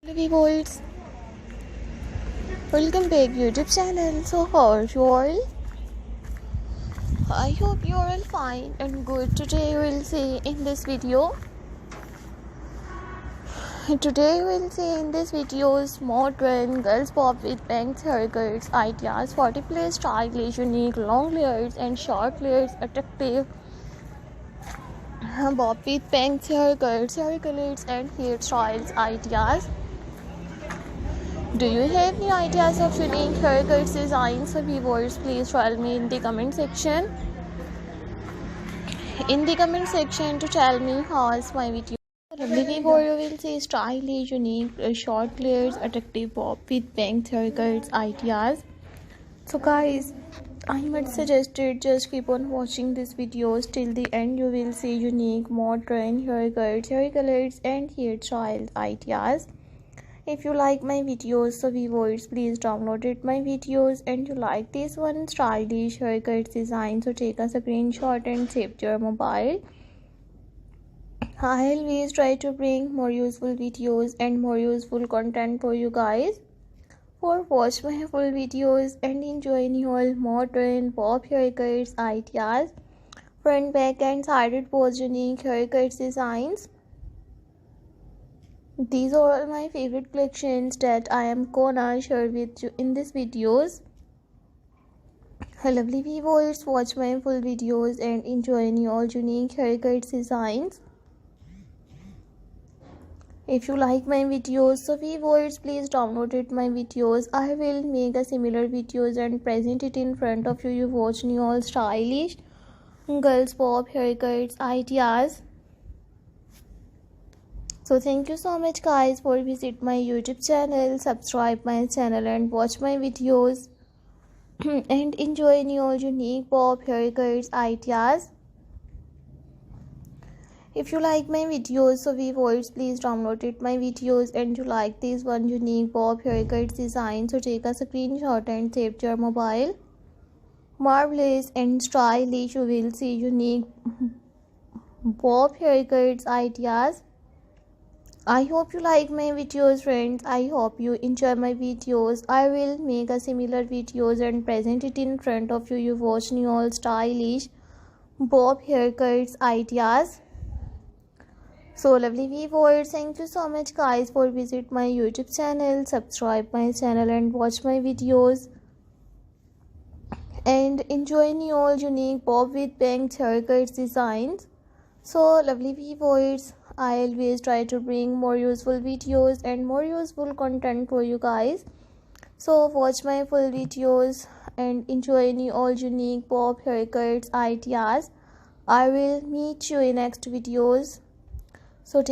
Hello viewers, welcome back YouTube channel. So how are you all? I hope you are all fine and good. Today we'll see in this video. More trend girls pop with bangs, haircuts, ideas, 40 plus stylish, unique, long layers and short layers, attractive. Bob with bangs, haircuts, hair colors and hairstyles ideas. Do you have any ideas of unique haircuts designs for viewers? Please tell me in the comment section. To tell me how's my video. Lovely viewer, you will see stylish, unique, short layers, attractive bob with bangs, haircuts ideas. So guys, I might suggest it, just keep on watching these videos till the end. You will see unique, modern haircuts, hair colors and hairstyle ideas. If you like my videos, so viewers, please download it my videos, and you like this one stylish haircut design, so take a screenshot and save your mobile. I always try to bring more useful videos and more useful content for you guys. For watch my full videos and enjoy new modern pop haircuts ideas, front, back and sided pose unique haircuts designs. These are all my favorite collections that I am gonna share with you in these videos. Lovely viewers, watch my full videos and enjoy all unique haircuts designs. If you like my videos, so viewers, please download it my videos. I will make a similar videos and present it in front of you. You watch all stylish girls pop haircuts ideas. So thank you so much guys for visit my YouTube channel, subscribe my channel and watch my videos and enjoy new unique pop haircuts ideas. If you like my videos, so viewers, please download it my videos, and you like this one unique pop haircuts design, so take a screenshot and save your mobile. Marvelous and stylish, you will see unique pop haircuts ideas. I hope you like my videos friends. I hope you enjoy my videos. I will make a similar videos and present it in front of you. You watch all stylish bob haircuts ideas. So lovely viewers, thank you so much guys for visit my YouTube channel, subscribe my channel and watch my videos and enjoy all unique bob with bangs haircuts designs. So lovely viewers, I always try to bring more useful videos and more useful content for you guys. So watch my full videos and enjoy all unique pop haircuts ideas. I will meet you in next videos. So